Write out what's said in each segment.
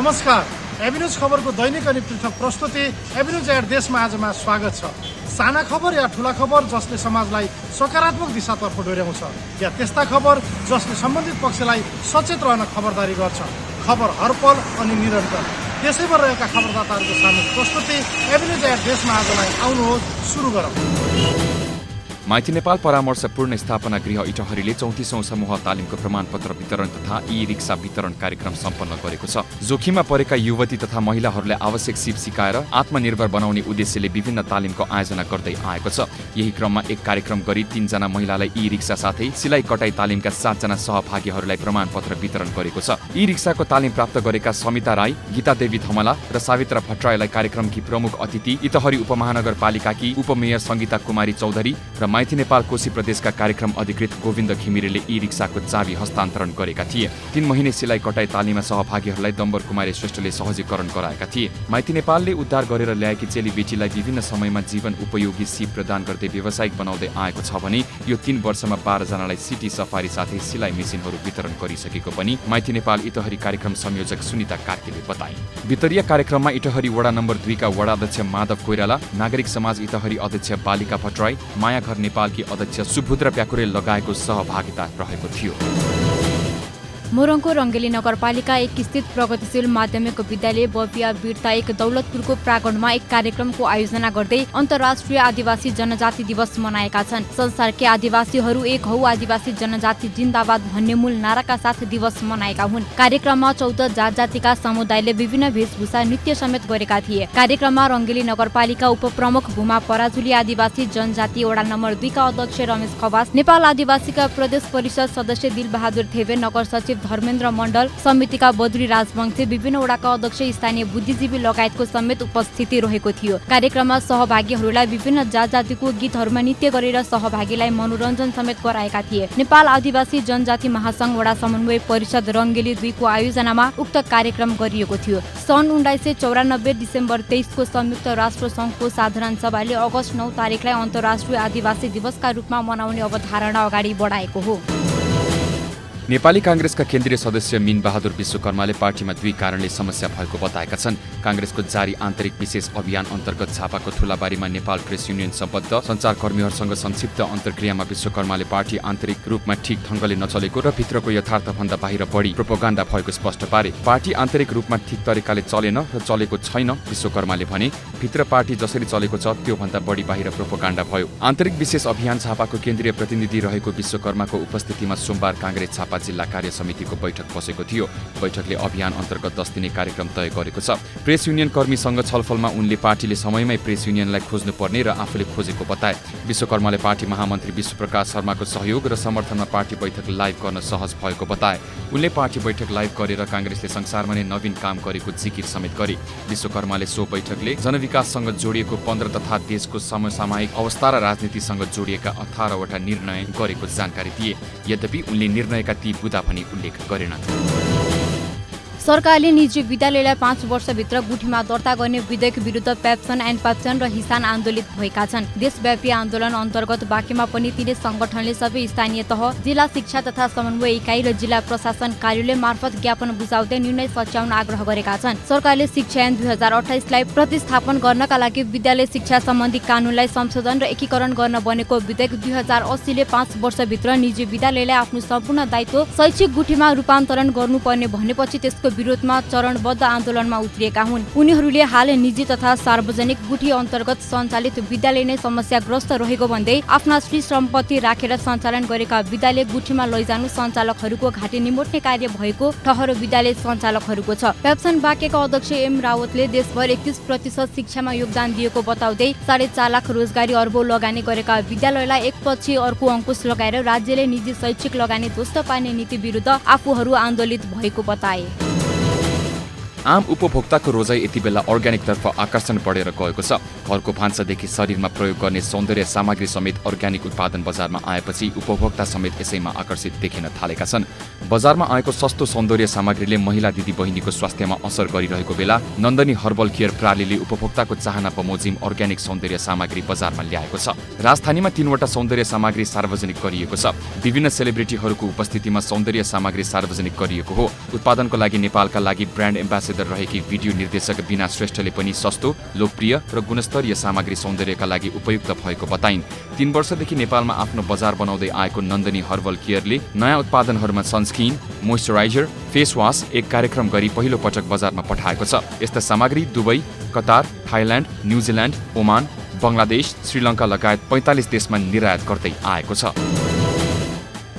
नमस्कार, एभिन्यूज खबरको दैनिक अनि पृथक प्रस्तुति एभिन्यूज एट देशमा आजमा स्वागत छ। साना खबर या ठुला खबर जसले समाजलाई सकारात्मक दिशातर्फ डोर्याउँछ या त्यस्ता खबर जसले सम्बन्धित पक्षलाई सचेत रहन खबरदारी गर्छ। खबर हरपल अनि निरन्तर त्यसैमा रहेका खबरदाताहरूको सामूहिक प्रस्तुति एभिन्यूज एट देशमा आजलाई आउनुहोस्, सुरु गरौँ। माइती नेपाल परामर्श पूर्ण स्थापना गृह इटहरीले 34औं समूह तालिमको प्रमाणपत्र वितरण तथा ई-रिक्सा वितरण कार्यक्रम सम्पन्न गरेको छ। जोखिममा परेका युवती तथा महिलाहरूलाई आवश्यक सिप सिकाएर आत्मनिर्भर बनाउने उद्देश्यले विभिन्न तालिमको आयोजना गर्दै आएको छ। यही क्रममा एक कार्यक्रम गरी 3 जना महिलालाई ई-रिक्सा साथै सिलाइ कटाई तालिमका 7 जना सहभागीहरूलाई प्रमाणपत्र वितरण गरेको छ। ई-रिक्साको तालिम प्राप्त गरेका समिता राई, गीता देवी थमला र सावित्रा भट्टराईलाई कार्यक्रमकी प्रमुख अतिथि इटहरी उपमहानगरपालिकाकी उपमेयर सङ्गीता कुमारी चौधरी र माइती नेपाल कोशी प्रदेशका कार्यक्रम अधिकृत गोविन्द घिमिरेले ई-रिक्साको चाबी हस्तान्तरण गरेका थिए। 3 महिने सिलाइ कटाई तालिममा सहभागीहरूलाई दम्बर कुमारी श्रेष्ठले सहजीकरण गराएका थिए। माइती नेपालले उद्धार गरेर ल्याएकी चेलीबेटीलाई विभिन्न समयमा जीवन उपयोगी सिप प्रदान गर्दै व्यावसायिक बनाउँदै आएको छ भने यो 3 वर्षमा 12 जनालाई सिटी सफारी साथै सिलाइ मेसिनहरू वितरण गरिसकेको पनि माइती नेपाल इटहरी कार्यक्रम संयोजक सुनिता कार्कीले बताए। वितरीय कार्यक्रममा इटहरी वडा नम्बर 2 का वडा अध्यक्ष माधव कोइराला, नागरिक समाज इटहरी अध्यक्ष बालिका भट्टराई, माया घर नेपालकी अध्यक्ष सुभद्रा प्याकुरेल लगाएको सहभागिता रहेको थियो। मोरङको रङ्गेली नगरपालिका 1 स्थित प्रगतिशील माध्यमिक विद्यालय बबिया वीरता 1 दौलतपुरको प्राङ्गणमा एक कार्यक्रमको आयोजना गर्दै अन्तर्राष्ट्रिय आदिवासी जनजाति दिवस मनाएका छन्। संसारकै आदिवासीहरू एक हौ, आदिवासी जनजाति जिन्दाबाद भन्ने मूल नाराका साथ दिवस मनाएका हुन्। कार्यक्रममा 14 जात जातिका समुदायले विभिन्न वेशभूषा नृत्य समेत गरेका थिए। कार्यक्रममा रङ्गेली नगरपालिका उपप्रमुख भूमा पराजुली, आदिवासी जनजाति वडा नम्बर 2 का अध्यक्ष रमेश खवास, नेपाल आदिवासीका प्रदेश परिषद सदस्य दिलबहादुर थेवे, नगर सचिव धर्मेन्द्र मण्डल, समितिका बद्री राजवंशी, विभिन्न वडाका अध्यक्ष, स्थानीय बुद्धिजीवी लगायतको समेत उपस्थिति रहेको थियो। कार्यक्रममा सहभागीहरूलाई विभिन्न जात जातिको गीतहरूमा नृत्य गरेर सहभागीलाई मनोरञ्जन समेत गराएका थिए। नेपाल आदिवासी जनजाति महासंघ वडा समन्वय परिषद रङ्गेली 2 को आयोजनामा उक्त कार्यक्रम गरिएको थियो। सन् 1994 डिसेम्बर 23 को संयुक्त राष्ट्र संघको साधारण सभाले अगस्त 9 तारिकलाई अन्तर्राष्ट्रिय आदिवासी दिवसका रूपमा मनाउने अवधारणा अगाडि बढाएको हो। नेपाली कांग्रेसका केन्द्रीय सदस्य मीन बहादुर विश्वकर्माले पार्टीमा 2 कारणले समस्या भएको बताएका छन्। कांग्रेसको जारी आन्तरिक विशेष अभियान अन्तर्गत छापाको ठुलाबारीमा नेपाल प्रेस युनियन सम्बद्ध सञ्चारकर्मीहरूसँग संक्षिप्त अन्तर्क्रियामा विश्वकर्माले पार्टी आन्तरिक रूपमा ठिक ढङ्गले नचलेको र भित्रको यथार्थभन्दा बाहिर बढी प्रोपोगन्डा भएको स्पष्ट पारे। पार्टी आन्तरिक रूपमा ठिक तरिकाले चलेन र चलेको छैन विश्वकर्माले भने। भित्र पार्टी जसरी चलेको छ त्योभन्दा बढी बाहिर प्रोपोगन्डा भयो। आन्तरिक विशेष अभियान छापाको केन्द्रीय प्रतिनिधि रहेको विश्वकर्माको उपस्थितिमा सोमबार कांग्रेस छापा जिल्ला कार्य समितिको बैठक बसेको थियो। बैठकले अभियान अन्तर्गत 10 दिने कार्यक्रम तय गरेको छ। प्रेस युनियन कर्मीसँग छलफलमा उनले पार्टीले समयमै प्रेस युनियनलाई खोज्नुपर्ने र आफूले खोजेको बताए। विश्वकर्माले पार्टी महामन्त्री विश्वप्रकाश शर्माको सहयोग र समर्थनमा पार्टी बैठक लाइभ गर्न सहज भएको बताए। उनले पार्टी बैठक लाइभ गरेर कांग्रेसले संसारमा नै नवीन काम गरेको जिकिर समेत गरे। विश्वकर्माले सो बैठकले जनविकाससँग जोडिएको 15 तथा देशको समसामयिक अवस्था र राजनीतिसँग जोडिएका 18 वटा निर्णय गरेको जानकारी दिए। यद्यपि उनले निर्णयका ती बुदा पनि उल्लेख गरेनन्। सरकारले निजी विद्यालयलाई 5 वर्षभित्र गुठीमा दर्ता गर्ने विधेयक विरुद्ध पेप्सन एन्ड पेप्सन र हिसान आन्दोलित भएका छन्। देशव्यापी आन्दोलन अन्तर्गत बाँकीमा पनि तिनै संगठनले सबै स्थानीय तह, जिल्ला शिक्षा तथा समन्वय इकाइ र जिल्ला प्रशासन कार्यालय मार्फत ज्ञापन बुझाउँदै निर्णय सच्याउन आग्रह गरेका छन्। सरकारले शिक्षा ऐन 2028 लाई प्रतिस्थापन गर्नका लागि विद्यालय शिक्षा सम्बन्धी कानूनलाई संशोधन र एकीकरण गर्न बनेको विधेयक 2080 ले 5 वर्षभित्र निजी विद्यालयलाई आफ्नो सम्पूर्ण दायित्व शैक्षिक गुठीमा रूपान्तरण गर्नुपर्ने भनेपछि त्यसको विरोधमा चरणबद्ध आन्दोलनमा उत्रिएका हुन्। उनीहरूले हाल निजी तथा सार्वजनिक गुठी अन्तर्गत सञ्चालित विद्यालय नै समस्याग्रस्त रहेको भन्दै आफ्ना श्री सम्पत्ति राखेर सञ्चालन गरेका विद्यालय गुठीमा लैजानु सञ्चालकहरूको घाटी निमोट्ने कार्य भएको ठहरो विद्यालय सञ्चालकहरूको छ। पेप्सन बाँकेका अध्यक्ष एम रावतले देशभर 31% शिक्षामा योगदान दिएको बताउँदै 4.5 लाख रोजगारी अर्बौं लगानी गरेका विद्यालयलाई एकपछि अर्को अंकुश लगाएर राज्यले निजी शैक्षिक लगानी ध्वस्त पार्ने नीति विरुद्ध आफूहरू आन्दोलित भएको बताए। आम उपभोक्ताको रोजाइ यति बेला अर्ग्यानिकतर्फ आकर्षण बढेर गएको छ। घरको भान्सादेखि शरीरमा प्रयोग गर्ने सौन्दर्य सामग्री समेत अर्ग्यानिक उत्पादन बजारमा आएपछि उपभोक्ता समेत यसैमा आकर्षित देखिन थालेका छन्। बजारमा आएको सस्तो सौन्दर्य सामग्रीले महिला दिदी बहिनीको स्वास्थ्यमा असर गरिरहेको बेला नन्दनी हर्बल केयर प्रणालीले उपभोक्ताको चाहना बमोजिम अर्ग्यानिक सौन्दर्य सामग्री बजारमा ल्याएको छ। राजधानीमा 3 वटा सौन्दर्य सामग्री सार्वजनिक गरिएको छ। विभिन्न सेलिब्रिटीहरूको उपस्थितिमा सौन्दर्य सामग्री सार्वजनिक गरिएको हो। उत्पादनको लागि नेपालका लागि ब्रान्ड एम्बेसडर पेशेदर रहेकी भिडियो निर्देशक बिना श्रेष्ठले पनि सस्तो, लोकप्रिय र गुणस्तरीय सामग्री सौन्दर्यका लागि उपयुक्त भएको बताइन्। 3 वर्षदेखि नेपालमा आफ्नो बजार बनाउँदै आएको नन्दनी हर्बल केयरले नयाँ उत्पादनहरूमा सनस्क्रिन, मोइस्चराइजर, फेस वास एक कार्यक्रम गरी पहिलो पटक बजारमा पठाएको छ। यस्ता सामग्री Dubai, Qatar, Thailand, New Zealand, Oman, Bangladesh, Sri Lanka लगायत 45 देशमा निर्यात गर्दै आएको छ।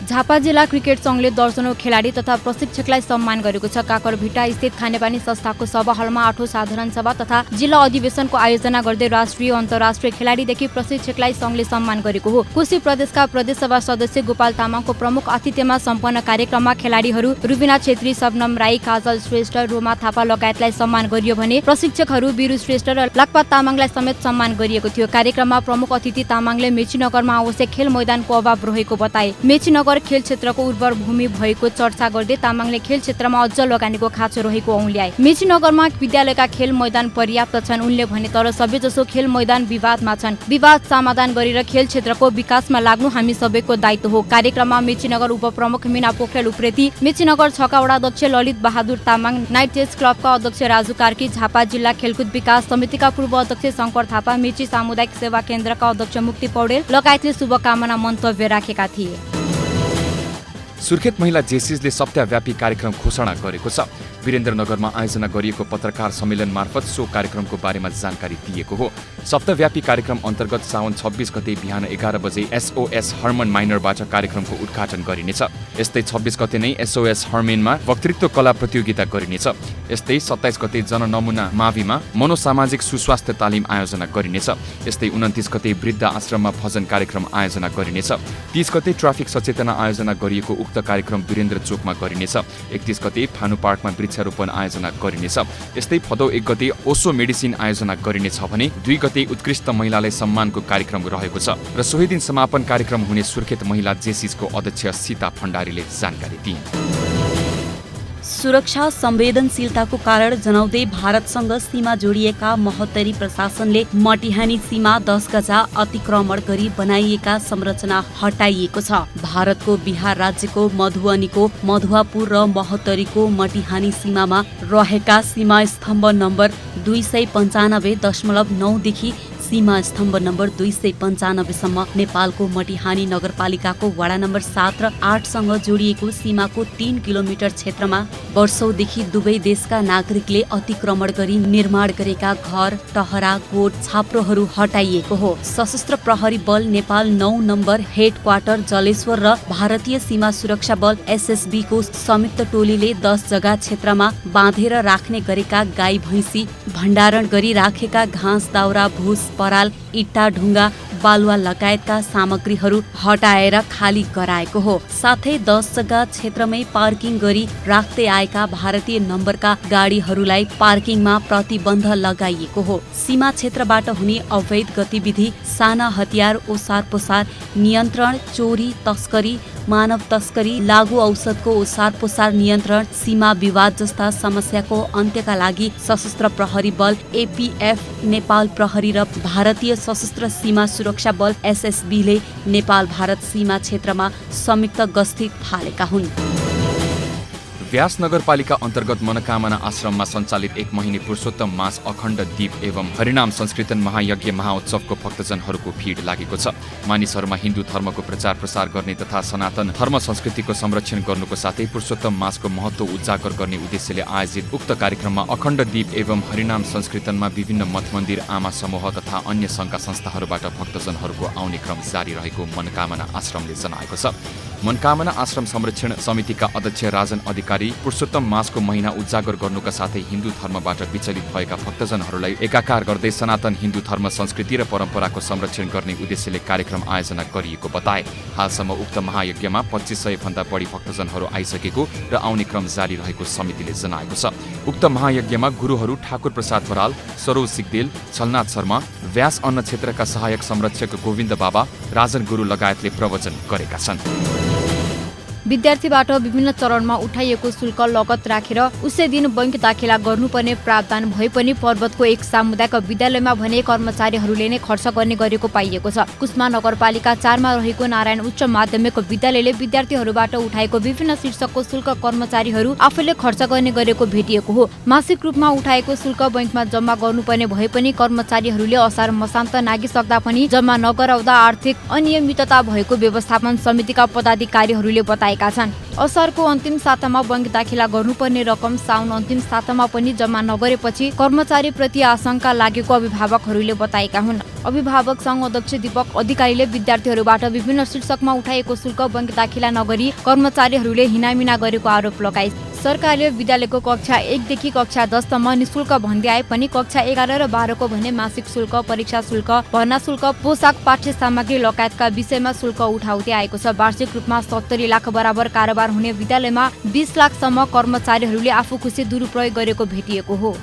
झापा जिल्ला क्रिकेट सङ्घले दर्जनौं खेलाडी तथा प्रशिक्षकलाई सम्मान गरेको छ। काकरभिट्टा स्थित खानेपानी संस्थाको सभा हलमा 8औं साधारण सभा तथा जिल्ला अधिवेशनको आयोजना गर्दै राष्ट्रिय अन्तर्राष्ट्रिय खेलाडीदेखि प्रशिक्षकलाई सङ्घले सम्मान गरेको हो। कोशी प्रदेशका प्रदेशसभा सदस्य गोपाल तामाङको प्रमुख आतिथ्यमा सम्पन्न कार्यक्रममा खेलाडीहरू रुबिना छेत्री, शबनम राई, काजल श्रेष्ठ, रोमा थापा लगायतलाई सम्मान गरियो भने प्रशिक्षकहरू बिरु श्रेष्ठ र लक्पा तामाङलाई समेत सम्मान गरिएको थियो। कार्यक्रममा प्रमुख अतिथि तामाङले मेचीनगरमा आवश्यक खेल मैदानको अभाव रहेको बताए। मेचीनगर खेल क्षेत्रको उर्वर भूमि भएको चर्चा गर्दै तामाङले खेल क्षेत्रमा अझ लगानीको खाँचो रहेको औँल्याए। मेचीनगरमा विद्यालयका खेल मैदान पर्याप्त छन् उनले भने, तर सबैजसो खेल मैदान विवादमा छन्। विवाद समाधान गरेर खेल क्षेत्रको विकासमा लाग्नु हामी सबैको दायित्व हो। कार्यक्रममा मेचीनगर उपप्रमुख मीना पोखरेल उप्रेती, मेचीनगर 6 का वडा अध्यक्ष ललित बहादुर तामाङ, नाइट चेस क्लबका अध्यक्ष राजु कार्की, झापा जिल्ला खेलकुद विकास समितिका पूर्व अध्यक्ष शङ्कर थापा, मेची सामुदायिक सेवा केन्द्रका अध्यक्ष मुक्ति पौडेल लगायतले शुभकामना मन्तव्य राखेका थिए। सुर्खेत महिला जेसिसले सप्ताहव्यापी कार्यक्रम घोषणा गरेको छ। वीरेन्द्रनगरमा आयोजना गरिएको पत्रकार सम्मेलन मार्फत सो कार्यक्रमको बारेमा जानकारी दिएको हो। सप्ताहव्यापी कार्यक्रम अन्तर्गत साउन 26 गते बिहान 11 बजे एसओएस हर्मन माइनरबाट कार्यक्रमको उद्घाटन गरिनेछ। यस्तै 26 गते नै एसओएस हर्मेनमा वक्तृत्व कला प्रतियोगिता गरिनेछ। यस्तै 27 गते जननमुना माविमा मनोसामाजिक सुस्वास्थ्य तालिम आयोजना गरिनेछ। यस्तै 29 गते वृद्ध आश्रममा भजन कार्यक्रम आयोजना गरिनेछ। 30 गते ट्राफिक सचेतना आयोजना गरिएको उक्त कार्यक्रम वीरेन्द्र चोकमा गरिनेछ। 31 गते फानु पार्कमा वृक्षारोपण आयोजना गरिनेछ। यस्तै भदौ 1 गते ओसो मेडिसिन आयोजना गरिनेछ भने 2 गते उत्कृष्ट महिलालाई सम्मानको कार्यक्रम रहेको छ र सोही दिन समापन कार्यक्रम हुने सुर्खेत महिला जेसिसको अध्यक्ष सीता भण्डारीले जानकारी दिइन्। सुरक्षा संवेदनशीलताको कारण जनाउँदै भारतसँग सीमा जोडिएका महोत्तरी प्रशासनले मटिहानी सीमा 10 गजा अतिक्रमण गरी बनाइएका संरचना हटाइएको छ। भारतको बिहार राज्यको मधुबनीको मधुवापुर र महोत्तरीको मटिहानी सीमामा रहेका सीमा स्तम्भ नम्बर 295.9 देखि सीमा स्तम्भ नम्बर 295 सम्म नेपालको मटिहानी नगरपालिकाको वडा नम्बर 7 र 8 सँग जोडिएको सीमाको 3 किलोमिटर क्षेत्रमा वर्षौंदेखि दुवै देशका नागरिकले अतिक्रमण गरी निर्माण गरेका घर, टहरा, गोठ, छाप्रोहरू हटाइएको हो। सशस्त्र प्रहरी बल Nepal 9 number head quarter Jaleshwar र भारतीय सीमा सुरक्षा बल एसएसबी को संयुक्त टोलीले 10 जग्गा क्षेत्रमा बाँधेर राख्ने गरेका गाई भैँसी, भण्डारण गरी राखेका घाँस, दाउरा, भुस, पराल, इट्टा, ढुङ्गा, बालुवा लगायतका सामग्रीहरू हटाएर खाली गराएको हो। साथै 10 जग्गा क्षेत्रमै पार्किङ गरी राख्दै आएका भारतीय नम्बरका गाडीहरूलाई पार्किङमा प्रतिबन्ध लगाइएको हो। सीमा क्षेत्रबाट हुने अवैध गतिविधि, साना हतियार ओसार पोसार नियन्त्रण, चोरी, तस्करी, मानव तस्करी, लागू औषधको ओसार पोसार नियन्त्रण, सीमा विवाद जस्ता समस्याको अन्त्यका लागि सशस्त्र प्रहरी बल एपीएफ, नेपाल प्रहरी र भारतीय सशस्त्र सीमा सुरक्षा बल एसएसबीले नेपाल भारत सीमा क्षेत्रमा संयुक्त गस्ती थालेका हुन्। व्यास नगरपालिका अन्तर्गत मनोकामना आश्रममा सञ्चालित 1 महिने पुरुषोत्तम मास अखण्ड दीप एवं हरिनाम संस्कृतन महायज्ञ महाउत्सवको भक्तजनहरूको भीड लागेको छ। मानिसहरूमा हिन्दू धर्मको प्रचार प्रसार गर्ने तथा सनातन धर्म संस्कृतिको संरक्षण गर्नुको साथै पुरुषोत्तम मासको महत्त्व उजागर गर्ने उद्देश्यले आयोजित उक्त कार्यक्रममा अखण्ड दीप एवं हरिनाम संस्कृतनमा विभिन्न मठ मन्दिर, आमा समूह तथा अन्य सङ्घका संस्थाहरूबाट भक्तजनहरूको आउने क्रम जारी रहेको मनोकामना आश्रमले जनाएको छ। मनोकामना आश्रम संरक्षण समितिका अध्यक्ष राजन अधिकारी पुरुषोत्तम मासको महिना उजागर गर्नुका साथै हिन्दू धर्मबाट विचलित भएका भक्तजनहरूलाई एकाकार गर्दै सनातन हिन्दू धर्म संस्कृति र परम्पराको संरक्षण गर्ने उद्देश्यले कार्यक्रम आयोजना गरिएको बताए। हालसम्म उक्त महायज्ञमा 2500 भन्दा बढी भक्तजनहरू आइसकेको र आउने क्रम जारी रहेको समितिले जनाएको छ। उक्त महायज्ञमा गुरुहरू ठाकुर प्रसाद बराल, सरोज सिगदेल, छलनाथ शर्मा, व्यास अन्न क्षेत्रका सहायक संरक्षक गोविन्द बाबा, राजन गुरु लगायतले प्रवचन गरेका छन्। विद्यार्थीबाट विभिन्न चरणमा उठाइएको शुल्क लगत राखेर उसै दिन बैंक दाखिला गर्नुपर्ने प्रावधान भए पनि पर्वतको एक सामुदायिक विद्यालयमा भने कर्मचारीहरूले नै खर्च गर्ने गरेको पाइएको छ। कुस्मा नगरपालिका 4 मा रहेको नारायण उच्च माध्यमिक विद्यालयले विद्यार्थीहरूबाट उठाएको विभिन्न शीर्षकको शुल्क कर्मचारीहरू आफैले खर्च गर्ने गरेको भेटिएको हो। मासिक रूपमा उठाएको शुल्क बैंकमा जम्मा गर्नुपर्ने भए पनि कर्मचारीहरूले असार मसान्त नागिसक्दा पनि जम्मा नगराउँदा आर्थिक अनियमितता भएको व्यवस्थापन समितिका पदाधिकारीहरूले बताएका छन्। असारको अन्तिम सातामा बैंक दाखिला गर्नुपर्ने रकम साउन अन्तिम सातामा पनि जम्मा नगरेपछि कर्मचारी प्रति आशंका लागेको अभिभावकहरूले बताएका हुन्। अभिभावक संघ अध्यक्ष दीपक अधिकारीले विद्यार्थीहरूबाट विभिन्न शीर्षकमा उठाएको शुल्क बैंक दाखिला नगरी कर्मचारीहरूले हिनामिना गरेको आरोप लगाए। सरकारले विद्यालयको कक्षा 1 देखि कक्षा 10 सम्म निशुल्क भन्दै आए पनि कक्षा 11 र 12 को भने मासिक शुल्क, परीक्षा शुल्क, भर्ना शुल्क, पोसाक, पाठ्य सामग्री लगायतका विषयमा शुल्क उठाउँदै आएको छ। वार्षिक रूपमा 70 लाख बराबर कारोबार हुने विद्यालयमा 20 लाखसम्म कर्मचारीहरूले आफू खुसी दुरुपयोग गरेको भेटिएको हो।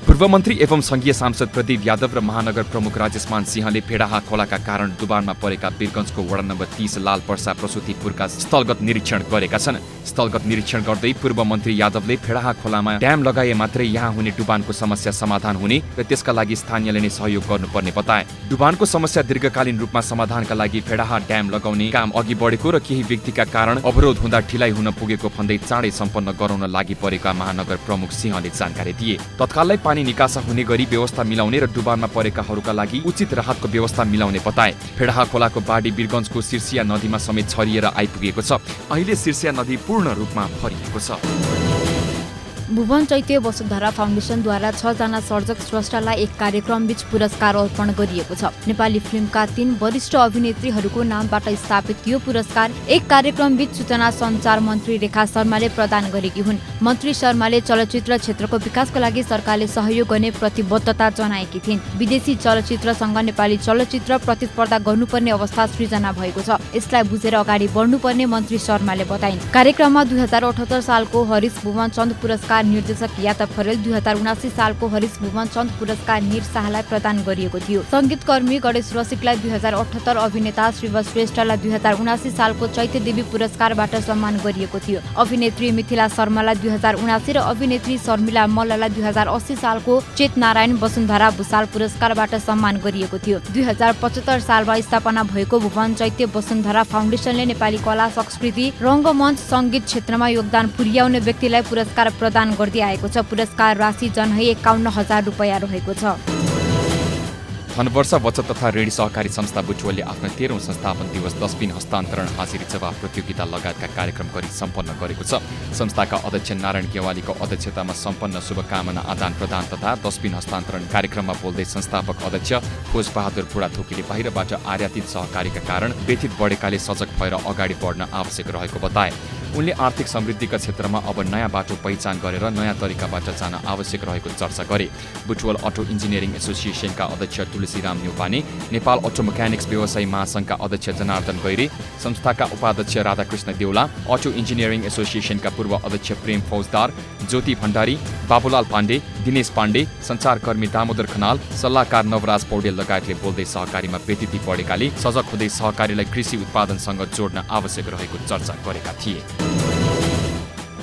पूर्व मन्त्री एवं संघीय सांसद प्रदीप यादव र महानगर प्रमुख राजेशमान सिंहले फेडाहा खोलाका कारण डुबानमा परेका वीरगञ्जको वडा नम्बर 30 लाल पर्सा प्रसूतिपुरका स्थलगत निरीक्षण गरेका छन्। स्थलगत निरीक्षण गर्दै पूर्व मन्त्री यादवले फेडाहा खोलामा ड्याम लगाए मात्रै यहाँ हुने डुबानको समस्या समाधान हुने र त्यसका लागि स्थानीयले नै सहयोग गर्नुपर्ने बताए। डुबानको समस्या दीर्घकालीन रूपमा समाधानका लागि फेडाहा ड्याम लगाउने काम अघि बढेको र केही व्यक्तिका कारण अवरोध हुँदा ढिलाइ हुन पुगेको भन्दै चाँडै सम्पन्न गराउन लागि परेका महानगर प्रमुख सिंहले जानकारी दिए। तत्कालै पानी निकासा हुने गरी व्यवस्था मिलाउने र डुबानमा परेकाहरूका लागि उचित राहतको व्यवस्था मिलाउने बताए। फेडाहा खोलाको बाढी वीरगञ्जको सिर्सिया नदीमा समेत छरिएर आइपुगेको छ। अहिले सिर्सिया नदी पूर्ण रूपमा भरिएको छ। भुवन चैत्य वसुन्धरा फाउन्डेसनद्वारा 6 जना सर्जक स्रष्टालाई एक कार्यक्रम बीच पुरस्कार अर्पण गरिएको छ। नेपाली फिल्मका 3 वरिष्ठ अभिनेत्रीहरूको नामबाट स्थापित यो पुरस्कार एक कार्यक्रम बीच सूचना सञ्चार मन्त्री रेखा शर्माले प्रदान गरेकी हुन्। मन्त्री शर्माले चलचित्र क्षेत्रको विकासको लागि सरकारले सहयोग गर्ने प्रतिबद्धता जनाएकी थिइन्। विदेशी चलचित्रसँग नेपाली चलचित्र प्रतिस्पर्धा गर्नुपर्ने अवस्था सृजना भएको छ। यसलाई बुझेर अगाडि बढ्नुपर्ने मन्त्री शर्माले बताइन्। कार्यक्रममा 2078 सालको हरिश भुवन चन्द पुरस्कार निर्देशक यादव खरेल, 2079 सालको हरिश भुवन चन्द पुरस्कार निर शाहलाई प्रदान गरिएको थियो। संगीतकर्मी गणेश रसिकलाई 2078, अभिनेता श्रीव श्रेष्ठलाई 2079 सालको चैत्य देवी पुरस्कारबाट सम्मान गरिएको थियो। अभिनेत्री मिथिला शर्मालाई 2079 र अभिनेत्री शर्मिला मल्ललाई 2080 सालको चेत नारायण वसुन्धरा भुसाल पुरस्कारबाट सम्मान गरिएको थियो। 2075 सालमा स्थापना भएको भुवन चैत्य वसुन्धरा फाउन्डेसनले नेपाली कला, संस्कृति, रङ्गमञ्च, संगीत क्षेत्रमा योगदान पुर्याउने व्यक्तिलाई पुरस्कार प्रदान गर्दै आएको छ। पुरस्कार राशि जनहै 51,000 रुपैयाँ रहेको छ। धनवर्ष बचत तथा ऋण सहकारी संस्था बुटवलले आफ्नो 13औं संस्थापन दिवस डस्टबिन हस्तान्तरण हाजिरी जवाफ प्रतियोगिता लगायतका कार्यक्रम गरी सम्पन्न गरेको छ। संस्थाका अध्यक्ष नारायण गेवालीको अध्यक्षतामा सम्पन्न शुभकामना आदान प्रदान तथा डस्टबिन हस्तान्तरण कार्यक्रममा बोल्दै संस्थापक अध्यक्ष खोजबहादुर बुढाथोकीले बाहिरबाट आयातित सहकारीका कारण व्यथित बढेकाले सजग भएर अगाडि बढ्न आवश्यक रहेको बताए। उनले आर्थिक समृद्धिका क्षेत्रमा अब नयाँ बाटो पहिचान गरेर नयाँ तरिकाबाट जान आवश्यक रहेको चर्चा गरे। बुटवल अटो इन्जिनियरिङ एसोसिएसनका अध्यक्ष तुलसीराम न्यौपाने, नेपाल अटो मेकानिक्स व्यवसायी महासङ्घका अध्यक्ष जनार्दन गैरे, संस्थाका उपाध्यक्ष राधाकृष्ण देउला, अटो इन्जिनियरिङ एसोसिएसनका पूर्व अध्यक्ष प्रेम फौजदार, ज्योति भण्डारी, बाबुलाल पाण्डे, दिनेश पाण्डे, सञ्चारकर्मी दामोदर खनाल, सल्लाहकार नवराज पौडेल लगायतले बोल्दै सहकारीमा व्यतिथि बढेकाले सजग हुँदै सहकारीलाई कृषि उत्पादनसँग जोड्न आवश्यक रहेको चर्चा गरेका थिए।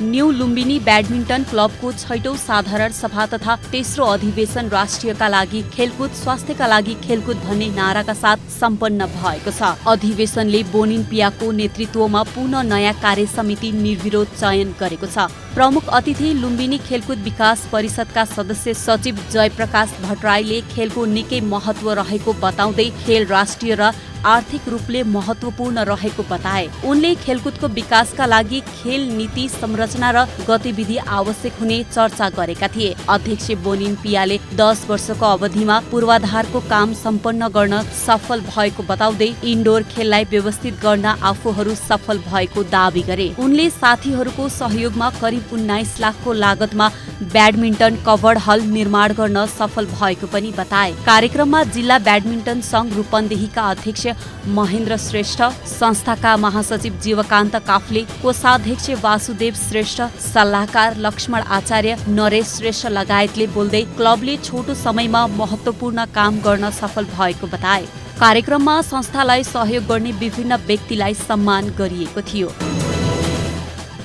न्यू लुम्बिनी ब्याडमिन्टन क्लबको 6औं साधारण सभा तथा तेस्रो अधिवेशन राष्ट्रियका लागि खेलकुद, स्वास्थ्यका लागि खेलकुद भन्ने नाराका साथ सम्पन्न भएको छ। अधिवेशनले बोनिम्पियाको नेतृत्वमा पुनः नयाँ कार्य समिति निर्विरोध चयन गरेको छ। प्रमुख अतिथि लुम्बिनी खेलकुद विकास परिषदका सदस्य सचिव जयप्रकाश भट्टराईले खेलको निकै महत्व रहेको बताउँदै खेल राष्ट्रिय र आर्थिक रूपले महत्वपूर्ण रहेको बताए। उनले खेलकुदको विकासका लागि खेल नीति संरचना र गतिविधि आवश्यक हुने चर्चा गरेका थिए। अध्यक्ष बोनिम्पियाले 10 वर्षको अवधिमा पूर्वाधारको काम सम्पन्न गर्न सफल भएको बताउँदै इन्डोर खेललाई व्यवस्थित गर्न आफूहरू सफल भएको दावी गरे। उनले साथीहरूको सहयोगमा करिब 19 लाखको लागतमा ब्याडमिन्टन कभर्ड हल निर्माण गर्न सफल भएको पनि बताए। कार्यक्रममा जिल्ला ब्याडमिन्टन संघ रूपन्देहीका अध्यक्ष महेन्द्र श्रेष्ठ, संस्थाका महासचिव जीवकान्त काफ्ले, कोषाध्यक्ष वासुदेव श्रेष्ठ, सल्लाहकार लक्ष्मण आचार्य, नरेश श्रेष्ठ लगायतले बोल्दै क्लबले छोटो समयमा महत्वपूर्ण काम गर्न सफल भएको बताए। कार्यक्रममा संस्थालाई सहयोग गर्ने विभिन्न व्यक्तिलाई सम्मान गरिएको थियो।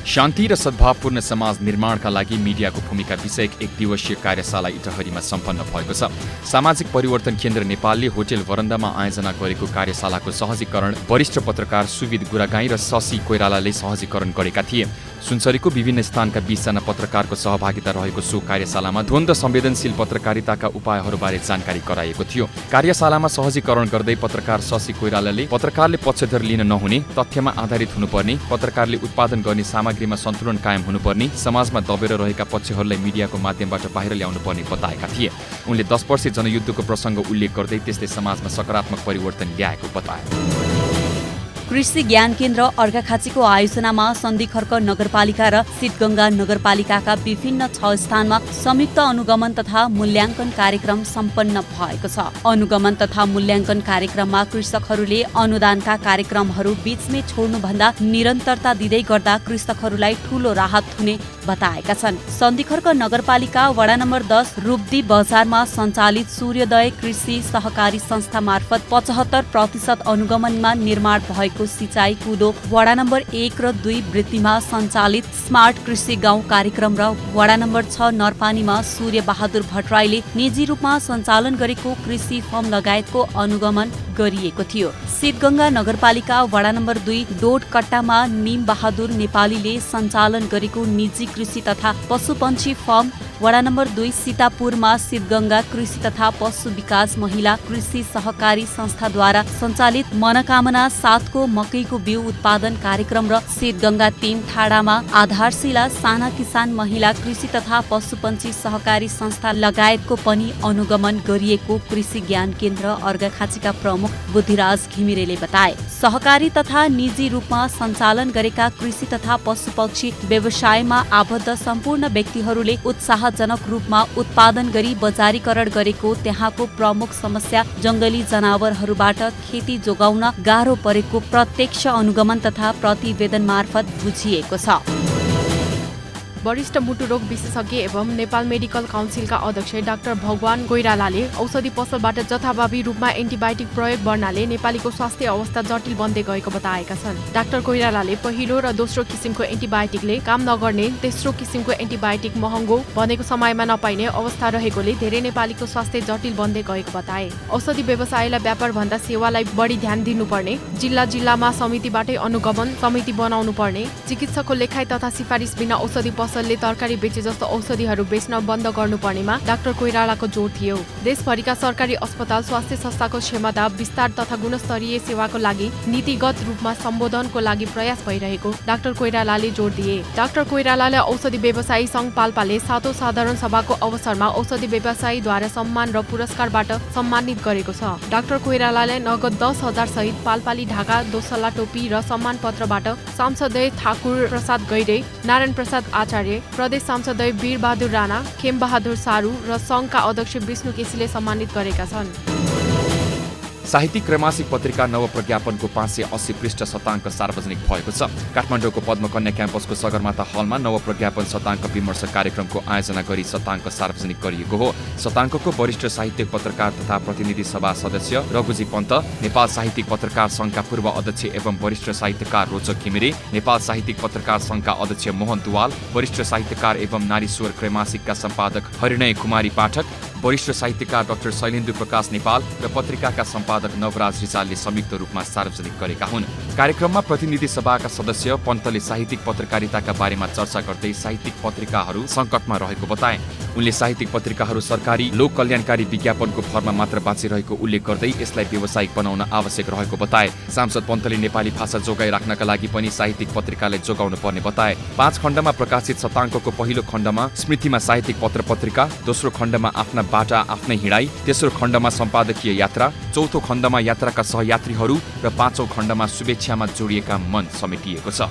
शान्ति र सद्भावपूर्ण समाज निर्माणका लागि मिडियाको भूमिका विषयक 1 दिवसीय कार्यशाला इटहरीमा सम्पन्न भएको छ। सामाजिक परिवर्तन केन्द्र नेपालले होटल वरन्दामा आयोजना गरेको कार्यशालाको सहजीकरण वरिष्ठ पत्रकार सुविद गुरागाई र शशि कोइरालाले सहजीकरण गरेका थिए। सुनसरीको विभिन्न स्थानका 20 जना पत्रकारको सहभागिता रहेको सो कार्यशालामा द्वन्द्व संवेदनशील पत्रकारिताका उपायहरूबारे जानकारी गराइएको थियो। कार्यशालामा सहजीकरण गर्दै पत्रकार शशि कोइरालाले पत्रकारले पक्षधर लिन नहुने, तथ्यमा आधारित हुनुपर्ने, पत्रकारले उत्पादन गर्ने सामग्रीमा सन्तुलन कायम हुनुपर्ने, समाजमा दबेर रहेका पक्षहरूलाई मिडियाको माध्यमबाट बाहिर ल्याउनु पर्ने बताएका थिए। उनले 10 वर्षे जनयुद्धको प्रसङ्ग उल्लेख गर्दै त्यसले समाजमा सकारात्मक परिवर्तन ल्याएको बताए। कृषि ज्ञान केन्द्र अर्घाखाँचीको आयोजनामा सन्धिखर्क नगरपालिका र सिद्धगङ्गा नगरपालिकाका विभिन्न 6 स्थानमा संयुक्त अनुगमन तथा मूल्याङ्कन कार्यक्रम सम्पन्न भएको छ। अनुगमन तथा मूल्याङ्कन कार्यक्रममा कृषकहरूले अनुदानका कार्यक्रमहरू बीचमै छोड्नुभन्दा निरन्तरता दिँदै गर्दा कृषकहरूलाई ठूलो राहत हुने बताएका छन्। सन्धिखर्क नगरपालिका वडा नम्बर 10 रूपदी बजारमा सञ्चालित सूर्योदय कृषि सहकारी संस्था मार्फत 75% अनुगमनमा निर्माण भएको सिंचाई कुदो वडा नम्बर 1 र 2 वृत्तिमा सञ्चालित स्मार्ट कृषि गाउँ कार्यक्रम र वडा नम्बर 6 नरपानीमा सूर्य बहादुर भट्टराईले निजी रूपमा सञ्चालन गरेको कृषि फर्म लगायतको अनुगमन गरिएको थियो। सिद्धगङ्गा नगरपालिका वडा नम्बर 2 डोडकट्टामा निम बहादुर नेपालीले सञ्चालन गरेको निजी कृषि तथा पशुपन्छी फर्म, वडा नम्बर 2 सीतापुरमा सिद्धगङ्गा कृषि तथा पशु विकास महिला कृषि सहकारी संस्थाद्वारा सञ्चालित मनोकामना 7 को मकैको बिउ उत्पादन कार्यक्रम र सिद्धगङ्गा 3 ठाडामा आधारशिला साना किसान महिला कृषि तथा पशुपन्छी सहकारी संस्था लगायतको पनि अनुगमन गरिएको कृषि ज्ञान केन्द्र अर्घाखाँचीका प्रमुख बुद्धिराज घिमिरेले बताए। सहकारी तथा निजी रूपमा सञ्चालन गरेका कृषि तथा पशुपक्षी व्यवसायमा आबद्ध सम्पूर्ण व्यक्तिहरूले उत्साहजनक रूपमा उत्पादन गरी बजारीकरण गरेको, त्यहाँको प्रमुख समस्या जंगली जनावरहरूबाट खेती जोगाउन गाह्रो परेको प्रत्यक्ष अनुगमन तथा प्रतिवेदन मार्फत बुझिएको छ। वरिष्ठ मुटु रोग विशेषज्ञ एवं नेपाल मेडिकल काउन्सिलका अध्यक्ष डाक्टर भगवान कोइरालाले औषधि पसलबाट जथाभावी रूपमा एन्टिबायोटिक प्रयोग गर्नाले नेपालीको स्वास्थ्य अवस्था जटिल बन्दै गएको बताएका छन्। डाक्टर कोइरालाले पहिलो र दोस्रो किसिमको एन्टिबायोटिकले काम नगर्ने, तेस्रो किसिमको एन्टिबायोटिक महँगो भनेको समयमा नपाइने अवस्था रहेकोले धेरै नेपालीको स्वास्थ्य जटिल बन्दै गएको बताए। औषधि व्यवसायलाई व्यापार भन्दा सेवालाई बढी ध्यान दिनुपर्ने, जिल्ला जिल्लामा समितिबाटै अनुगमन समिति बनाउनु पर्ने, चिकित्सकको लेखाइ तथा सिफारिस बिना औषधि पसलले तरकारी बेचे जस्तो औषधिहरू बेच्न बन्द गर्नुपर्नेमा डाक्टर कोइरालाको जोड थियो। देशभरिका सरकारी अस्पताल स्वास्थ्य संस्थाको क्षमता विस्तार तथा गुणस्तरीय सेवाको लागि नीतिगत रूपमा सम्बोधनको लागि प्रयास भइरहेको डाक्टर कोइरालाले जोड दिए। डाक्टर कोइरालाले औषधि व्यवसायी संघ पाल्पाले 7औं साधारण सभाको अवसरमा औषधि व्यवसायीद्वारा सम्मान र पुरस्कारबाट सम्मानित गरेको छ। डाक्टर कोइरालाले नगद 10,000 सहित पाल्पाली ढाका, दोसल्ला टोपी र सम्मान पत्रबाट सांसदय ठाकुर प्रसाद गैरे, नारायण प्रसाद आचार्य, प्रदेश सांसदय वीर बहादुर राणा, खेम बहादुर सारू र संघका अध्यक्ष विष्णु केसीले सम्मानित गरेका छन्। साहित्यिक त्रैमासिक पत्रिका नवप्रज्ञापनको 580 पृष्ठ शताङ्क सार्वजनिक भएको छ। काठमाडौँको पद्मकन्या क्याम्पसको सगरमाथा हलमा नवप्रज्ञापन शताङ्क विमर्श कार्यक्रमको आयोजना गरी शताङ्क सार्वजनिक गरिएको हो। शताङ्कको वरिष्ठ साहित्यिक पत्रकार तथा प्रतिनिधि सभा सदस्य रघुजी पन्त, नेपाल साहित्यिक पत्रकार संघका पूर्व अध्यक्ष एवं वरिष्ठ साहित्यकार रोचक घिमिरे, नेपाल साहित्यिक पत्रकार संघका अध्यक्ष मोहन दुवाल, वरिष्ठ साहित्यकार एवं नारी स्वर त्रैमासिकका सम्पादक हरिणय कुमारी पाठक, वरिष्ठ साहित्यकार डाक्टर शैलेन्द्र प्रकाश नेपाल र पत्रिकाका सम्पादक नवराज रिजालले संयुक्त रूपमा सार्वजनिक गरेका हुन्। कार्यक्रममा प्रतिनिधि सभाका सदस्य पन्तले साहित्यिक पत्रकारिताका बारेमा चर्चा गर्दै साहित्यिक पत्रिकाहरू सङ्कटमा रहेको बताए। उनले साहित्यिक पत्रिकाहरू सरकारी लोक कल्याणकारी विज्ञापनको भरमा मात्र बाँचिरहेको उल्लेख गर्दै यसलाई व्यावसायिक बनाउन आवश्यक रहेको बताए। सांसद पन्तले नेपाली भाषा जोगाइ राख्नका लागि पनि साहित्यिक पत्रिकालाई जोगाउनु पर्ने बताए। 5 खण्डमा प्रकाशित शताङ्कको पहिलो खण्डमा स्मृतिमा साहित्यिक पत्र पत्रिका, दोस्रो खण्डमा आफ्ना बाटा आफ्नै हिँडाइ, तेस्रो खण्डमा सम्पादकीय यात्रा, चौथो खण्डमा यात्राका सहयात्रीहरू र 5औं खण्डमा शुभेच्छामा जोडिएका मन समेटिएको छ।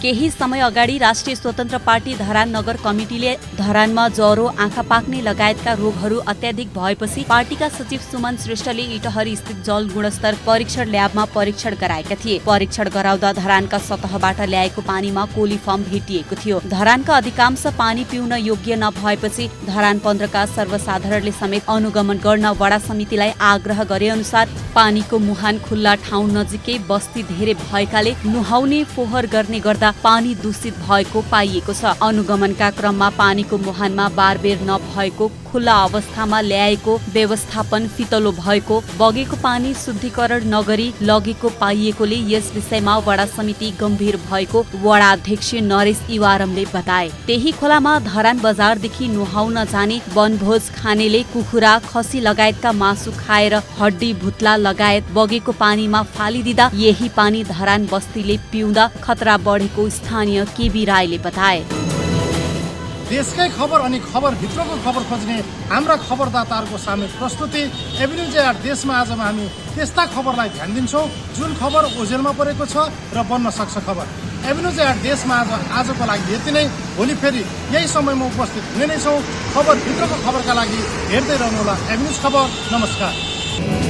केही समय अगाडि राष्ट्रिय स्वतन्त्र पार्टी धरान नगर कमिटीले धरानमा ज्वरो, आँखा पाक्ने लगायतका रोगहरू अत्याधिक भएपछि पार्टीका सचिव सुमन श्रेष्ठले इटहरी स्थित जल गुणस्तर परीक्षण ल्याबमा परीक्षण गराएका थिए। परीक्षण गराउँदा धरानका सतहबाट ल्याएको पानीमा कोलिफर्म भेटिएको थियो। धरानका अधिकांश पानी पिउन योग्य नभएपछि धरान 15 का सर्वसाधारणले समेत अनुगमन गर्न वडा समितिलाई आग्रह गरे अनुसार पानीको मुहान खुल्ला ठाउँ नजिकै बस्ती धेरै भएकाले नुहाउने फोहोर गर्ने गर्दा पानी दूषित भएको पाइएको छ। अनुगमनका क्रममा पानीको मुहानमा बारबेर नभएको, खुल्ला अवस्थामा ल्याएको, व्यवस्थापन फितलो भएको, बगेको पानी शुद्धिकरण नगरी लगेको पाइएकोले यस विषयमा वडा समिति गम्भीर भएको वडा अध्यक्ष नरेश इवारमले बताए। त्यही खोलामा धरान बजारदेखि नुहाउन जाने, वनभोज खानेले कुखुरा, खसी लगायतका मासु खाएर हड्डी भुत्ला लगायत बगेको पानीमा फालिदिँदा यही पानी धरान बस्तीले पिउँदा खतरा बढेको स्थानीय केबी राईले बताए। देशकै खबर अनि खबर भित्रको खबर खोज्ने हाम्रा खबरदाताहरूको सामूहिक प्रस्तुति एभिन्यू एट देशमा आजमा हामी त्यस्ता खबरलाई ध्यान दिन्छौँ जुन खबर ओझेलमा परेको छ र बन्न सक्छ खबर। एभिन्यू एट देशमा आजको लागि यति नै। भोलि फेरि यही समयमा उपस्थित हुने नै छौँ। खबर भित्रको खबरका लागि हेर्दै रहनुहोला एभिन्यूज खबर। नमस्कार।